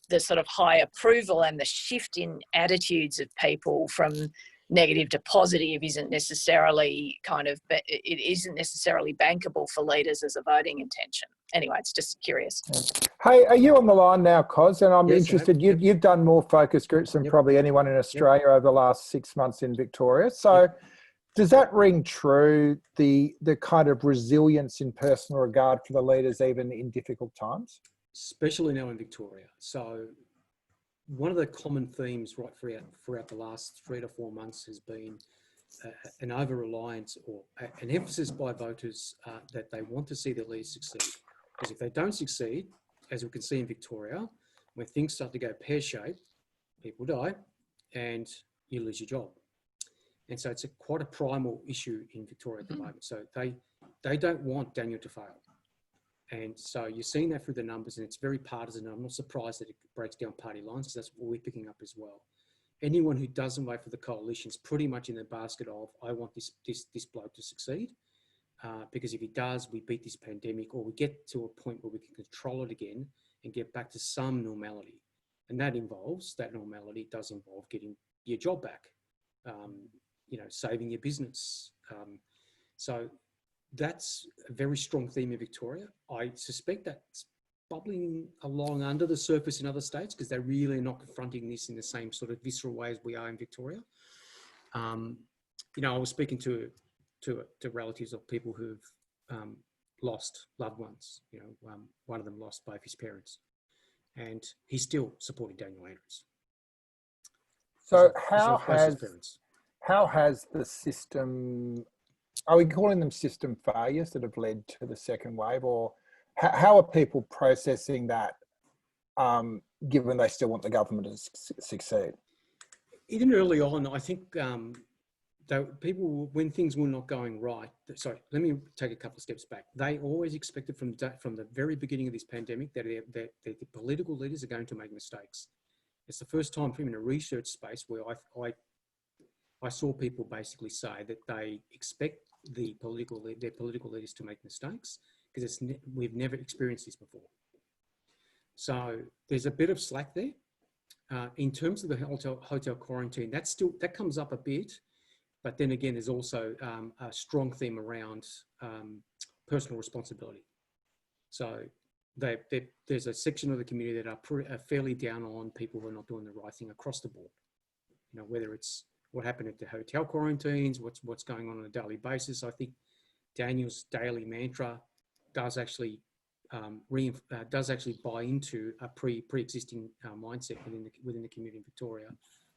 the sort of high approval and the shift in attitudes of people from negative to positive isn't necessarily bankable for leaders as a voting intention. Anyway, it's just curious. Hey, are you on the line now, Cos? And I'm interested, you've done more focus groups than probably anyone in Australia over the last 6 months in Victoria. So does that ring true, the kind of resilience in personal regard for the leaders even in difficult times? Especially now in Victoria. So one of the common themes right throughout the last 3 to 4 months has been an over-reliance or an emphasis by voters that they want to see their leaders succeed. Because if they don't succeed, as we can see in Victoria, when things start to go pear-shaped, people die and you lose your job. And so it's quite a primal issue in Victoria at the moment. So they don't want Daniel to fail. And so you're seeing that through the numbers, and it's very partisan. I'm not surprised that it breaks down party lines, because that's what we're picking up as well. Anyone who doesn't vote for the coalition is pretty much in the basket of, I want this bloke to succeed, because if he does, we beat this pandemic, or we get to a point where we can control it again and get back to some normality. And that normality does involve getting your job back, saving your business. So that's a very strong theme in Victoria. I suspect that's bubbling along under the surface in other states because they're really not confronting this in the same sort of visceral way as we are in Victoria. You know, I was speaking to relatives of people who've lost loved ones. You know, one of them lost both his parents, and he's still supporting Daniel Andrews. So how has the system, are we calling them system failures that have led to the second wave, or how are people processing that, given they still want the government to succeed? Even early on, I think people, when things were not going right, sorry, let me take a couple of steps back. They always expected from the very beginning of this pandemic that the political leaders are going to make mistakes. It's the first time in a research space where I saw people basically say that they expect their political leaders to make mistakes because we've never experienced this before. So there's a bit of slack there. In terms of the hotel quarantine, that comes up a bit, but then again, there's also a strong theme around personal responsibility. So there's a section of the community that are fairly down on people who are not doing the right thing across the board. You know, whether it's what happened at the hotel quarantines, what's going on a daily basis. I think Daniel's daily mantra does actually buy into a pre-existing mindset within the community in Victoria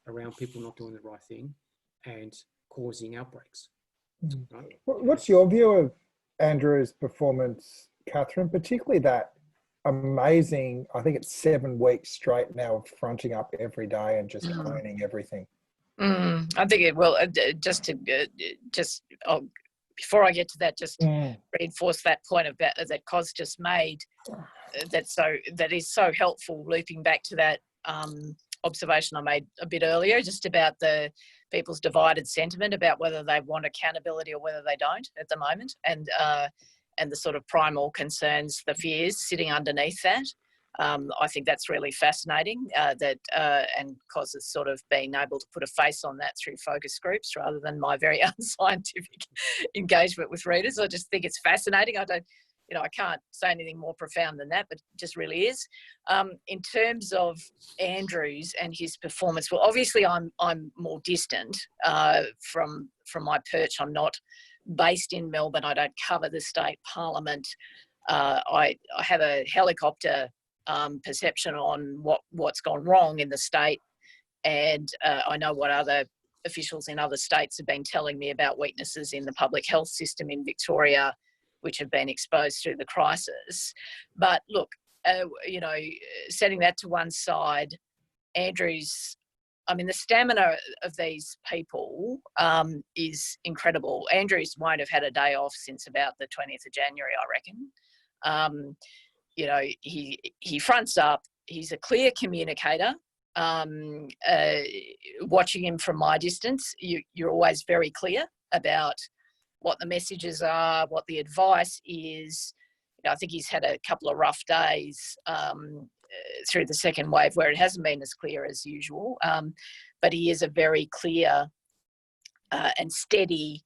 around people not doing the right thing and causing outbreaks. Right? What's your view of Andrew's performance, Katharine, particularly that amazing, I think it's 7 weeks straight now of fronting up every day and just owning everything? I think it will. Before I get to that, just reinforce that point about that Cos just made. That is so helpful. Looping back to that observation I made a bit earlier, just about the people's divided sentiment about whether they want accountability or whether they don't at the moment, and the sort of primal concerns, the fears sitting underneath that. I think that's really fascinating, and Cos has sort of been able to put a face on that through focus groups rather than my very unscientific engagement with readers. I just think it's fascinating. I can't say anything more profound than that, but it just really is. In terms of Andrews and his performance, well, obviously I'm more distant from my perch. I'm not based in Melbourne. I don't cover the state parliament. I have a helicopter perception on what's gone wrong in the state, and I know what other officials in other states have been telling me about weaknesses in the public health system in Victoria, which have been exposed through the crisis. But look, setting that to one side, Andrews, I mean, the stamina of these people is incredible. Andrews won't have had a day off since about the 20th of January, I reckon. He fronts up. He's a clear communicator. Watching him from my distance, you're always very clear about what the messages are, what the advice is. I think he's had a couple of rough days through the second wave where it hasn't been as clear as usual, but he is a very clear and steady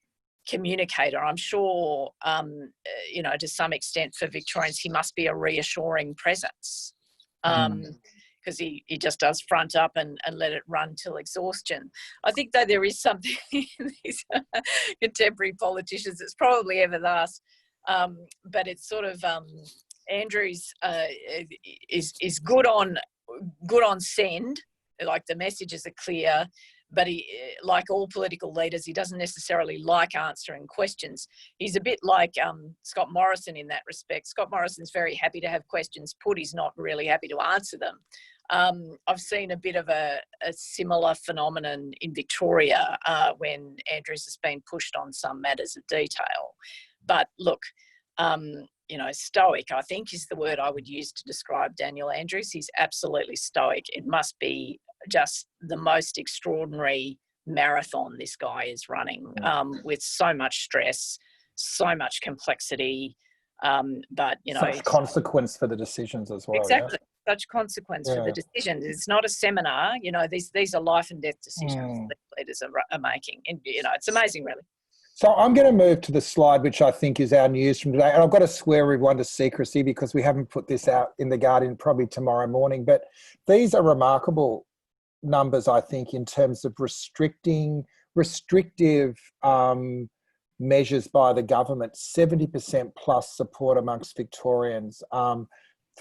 communicator. I'm sure, to some extent for Victorians, he must be a reassuring presence because he just does front up and let it run till exhaustion. I think, though, there is something in these contemporary politicians that's probably everlast, but it's sort of Andrews is good on send, like the messages are clear, but he, like all political leaders, he doesn't necessarily like answering questions. He's a bit like Scott Morrison in that respect. Scott Morrison's very happy to have questions put. He's not really happy to answer them. I've seen a bit of a similar phenomenon in Victoria when Andrews has been pushed on some matters of detail. But look, stoic, I think, is the word I would use to describe Daniel Andrews. He's absolutely stoic. It must be just the most extraordinary marathon this guy is running, with so much stress, so much complexity, but such consequence for the decisions as well. Exactly, yeah? Such consequence for the decisions. It's not a seminar. These are life and death decisions that leaders are making, and it's amazing, really. So I'm going to move to the slide, which I think is our news from today. And I've got to swear everyone to secrecy because we haven't put this out in the Guardian probably tomorrow morning. But these are remarkable numbers, I think, in terms of restrictive measures by the government. 70% plus support amongst Victorians for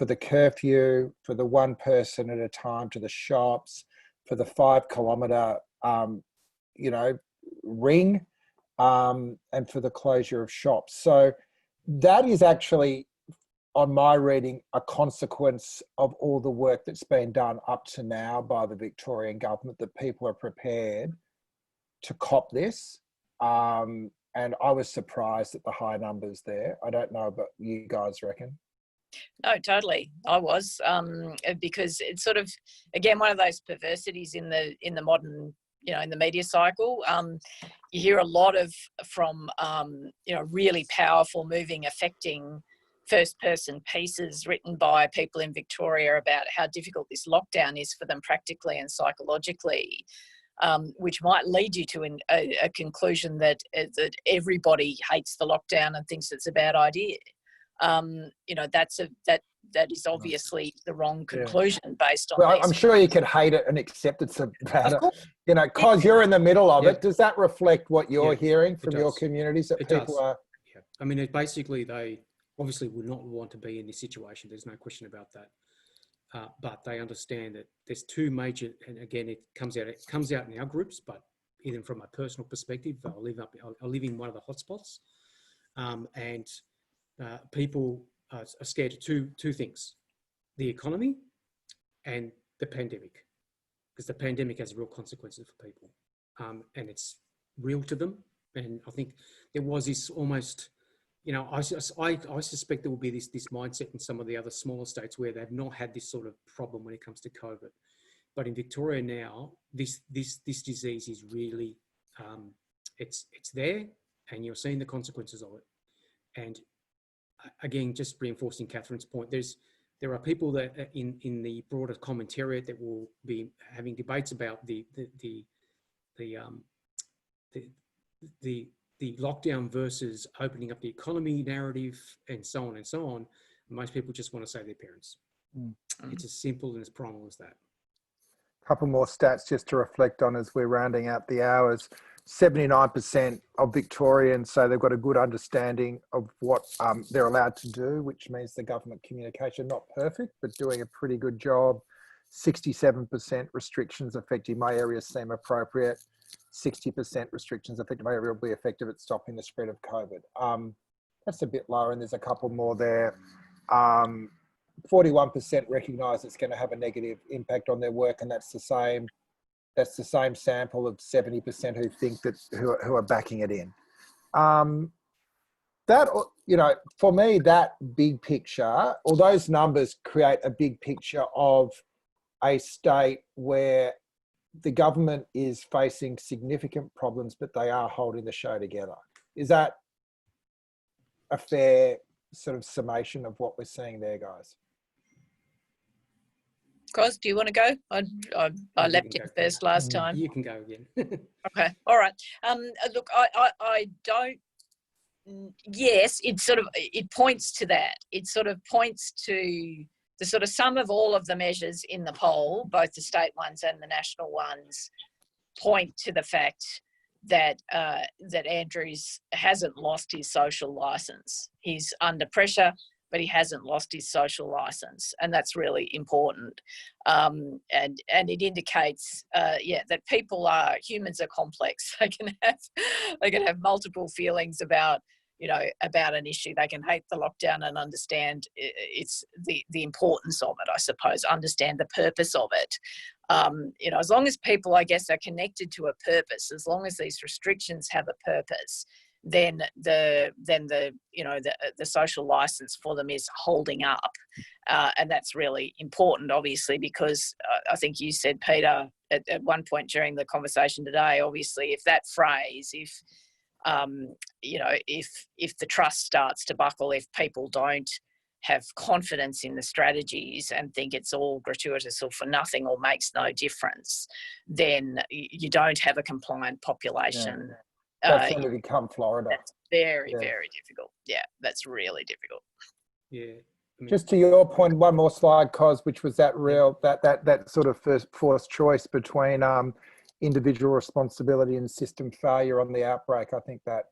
the curfew, for the one person at a time to the shops, for the 5 kilometre, ring. And for the closure of shops. So that is actually, on my reading, a consequence of all the work that's been done up to now by the Victorian government, that people are prepared to cop this. And I was surprised at the high numbers there. I don't know, but you guys reckon? No, totally. I was, because it's sort of, again, one of those perversities in the modern, in the media cycle. You hear a lot from really powerful, moving, affecting first-person pieces written by people in Victoria about how difficult this lockdown is for them practically and psychologically, which might lead you to a conclusion that everybody hates the lockdown and thinks it's a bad idea. That is obviously the wrong conclusion based on. Well, I'm sure you can hate it and accept it's a bad, because you're in the middle of it. Does that reflect what you're hearing from your communities, that people are? Yeah, I mean, basically they obviously would not want to be in this situation. There's no question about that. But they understand that there's two major, and again, it comes out in our groups, but even from a personal perspective, I live in one of the hotspots, and people are scared of two things: the economy and the pandemic, because the pandemic has real consequences for people, and it's real to them. And I think there was this almost, I suspect there will be this mindset in some of the other smaller states where they've not had this sort of problem when it comes to COVID. But in Victoria now, this disease is really, it's there, and you're seeing the consequences of it. And again, just reinforcing Katharine's point, there are people that in the broader commentariat that will be having debates about the lockdown versus opening up the economy narrative, and so on and so on. Most people just want to save their parents. It's as simple and as primal as that. A couple more stats just to reflect on as we're rounding out the hours. 79% of Victorians say they've got a good understanding of what they're allowed to do, which means the government communication, not perfect, but doing a pretty good job. 67% restrictions affecting my area seem appropriate. 60% restrictions affecting my area will be effective at stopping the spread of COVID. That's a bit lower, and there's a couple more there. 41% recognise it's going to have a negative impact on their work, and that's the same sample of 70% who think that who are backing it in. That, for me, that big picture, or those numbers create a big picture of a state where the government is facing significant problems, but they are holding the show together. Is that a fair sort of summation of what we're seeing there, guys? Cos, do you want to go? I leapt in first last time. You can go again. Okay, all right. Look, I don't. Yes, it points to that. It sort of points to the sort of sum of all of the measures in the poll, both the state ones and the national ones, point to the fact that that Andrews hasn't lost his social license. He's under pressure, but he hasn't lost his social license, and that's really important. And it indicates, that humans are complex. They can have multiple feelings about an issue. They can hate the lockdown and understand it's the importance of it, I suppose, understand the purpose of it. As long as people, I guess, are connected to a purpose, as long as these restrictions have a purpose, then the social license for them is holding up, and that's really important, obviously, because I think you said, Peter, at one point during the conversation today, obviously, if that phrase, if the trust starts to buckle, if people don't have confidence in the strategies and think it's all gratuitous or for nothing or makes no difference, then you don't have a compliant population. That's when we come Florida. That's very, Yeah. very difficult. Yeah, that's really difficult. Yeah. I mean, Just to your point, one more slide, Cos, which was that real that sort of first forced choice between individual responsibility and system failure on the outbreak. I think that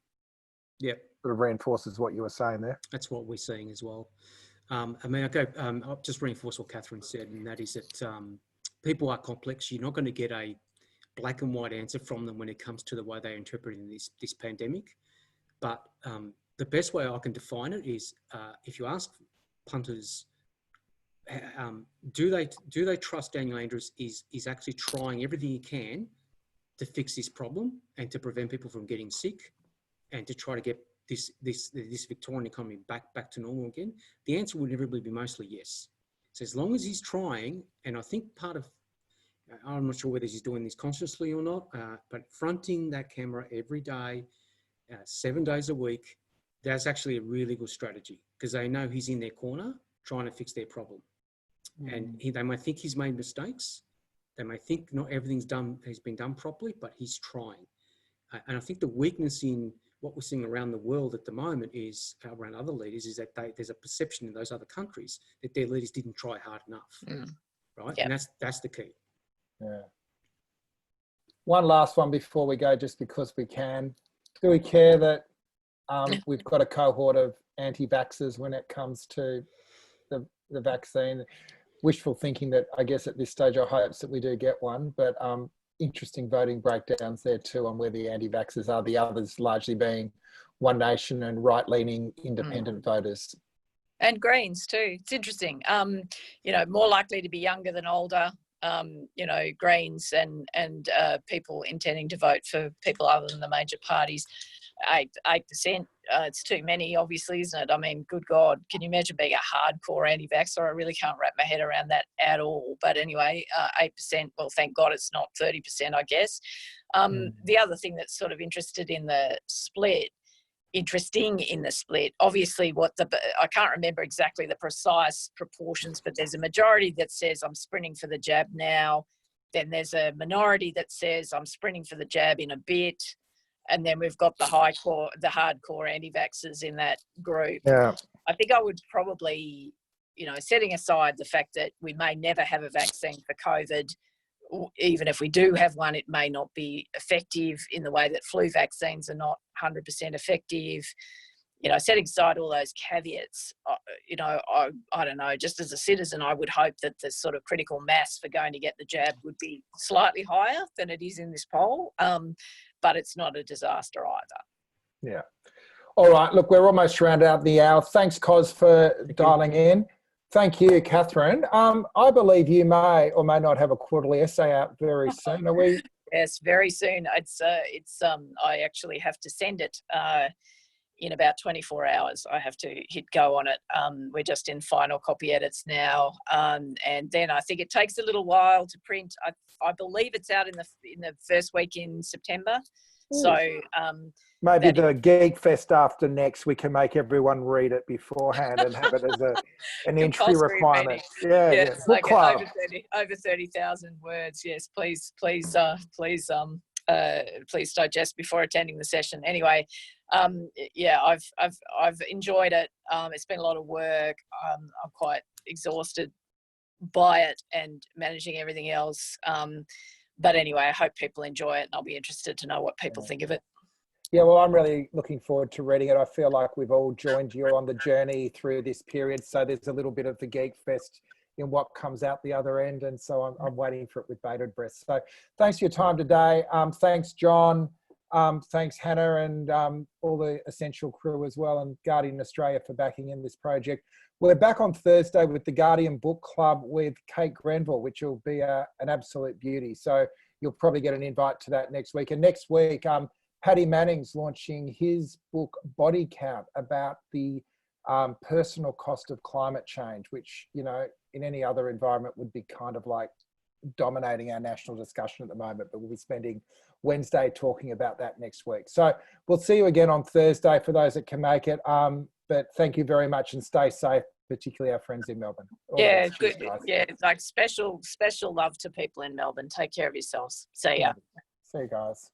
sort of reinforces what you were saying there. that's what we're seeing as well. I mean, I'll just reinforce what Katharine said, and that is that people are complex. You're not going to get a black and white answer from them when it comes to the way they're interpreting this pandemic. But the best way I can define it is if you ask punters, do they trust Daniel Andrews is actually trying everything he can to fix this problem and to prevent people from getting sick and to try to get this Victorian economy back to normal again? The answer will inevitably be mostly yes. So as long as he's trying, and I think part of, I'm not sure whether he's doing this consciously or not, but fronting that camera every day, 7 days a week, that's actually a really good strategy because they know he's in their corner trying to fix their problem. And they might think he's made mistakes. They may think not everything's has been done properly, but he's trying. And I think the weakness in what we're seeing around the world at the moment is, around other leaders, is that there's a perception in those other countries that their leaders didn't try hard enough, right? Yep. And that's the key. Yeah. One last one before we go, just because we can. Do we care that we've got a cohort of anti-vaxxers when it comes to the vaccine? Wishful thinking that I guess at this stage our hopes that we do get one, but interesting voting breakdowns there too on where the anti-vaxxers are, the others largely being One Nation and right-leaning independent voters. And Greens too. It's interesting. You know, more likely to be younger than older. You know, Greens and people intending to vote for people other than the major parties. 8%. It's too many, obviously, isn't it? I mean, good God, can you imagine being a hardcore anti-vaxxer? I really can't wrap my head around that at all. But anyway, 8%. Well, thank God it's not 30%, I guess. The other thing that's sort of interesting in the split, obviously I can't remember exactly the precise proportions, but there's a majority that says I'm sprinting for the jab now. Then there's a minority that says I'm sprinting for the jab in a bit. And then we've got the hardcore anti-vaxxers in that group. Yeah. I think I would probably, you know, setting aside the fact that we may never have a vaccine for COVID, even if we do have one, it may not be effective in the way that flu vaccines are not 100% effective. You know, setting aside all those caveats, you know, I don't know, just as a citizen, I would hope that the sort of critical mass for going to get the jab would be slightly higher than it is in this poll. But it's not a disaster either. Yeah. All right. Look, we're almost rounded out the hour. Thanks, Cos, for dialing in. Thank you, Katharine. I believe you may or may not have a quarterly essay out very soon. Are we? Yes, very soon. I actually have to send it in about 24 hours. I have to hit go on it. We're just in final copy edits now, and then I think it takes a little while to print. I believe it's out in the first week in September. So maybe the Geekfest after next, we can make everyone read it beforehand and have it as an entry requirement. Meeting. Yeah. Yes, Book club. Over 30,000 words. Yes, please digest before attending the session. Anyway, yeah, I've enjoyed it. It's been a lot of work. I'm quite exhausted by it and managing everything else. But anyway, I hope people enjoy it, and I'll be interested to know what people think of it. Yeah, well, I'm really looking forward to reading it. I feel like we've all joined you on the journey through this period. So there's a little bit of the Geekfest in what comes out the other end. And so I'm waiting for it with bated breath. So thanks for your time today. Thanks, John. Thanks, Hannah, and all the Essential crew as well, and Guardian Australia for backing in this project. We're back on Thursday with the Guardian Book Club with Kate Grenville, which will be an absolute beauty. So you'll probably get an invite to that next week. And next week, Paddy Manning's launching his book, Body Count, about the personal cost of climate change, which, you know, in any other environment would be kind of like dominating our national discussion at the moment, but we'll be spending Wednesday talking about that next week. So we'll see you again on Thursday for those that can make it. But thank you very much and stay safe, particularly our friends in Melbourne. Yeah, good. Yeah, like special love to people in Melbourne. Take care of yourselves. See ya. See you guys.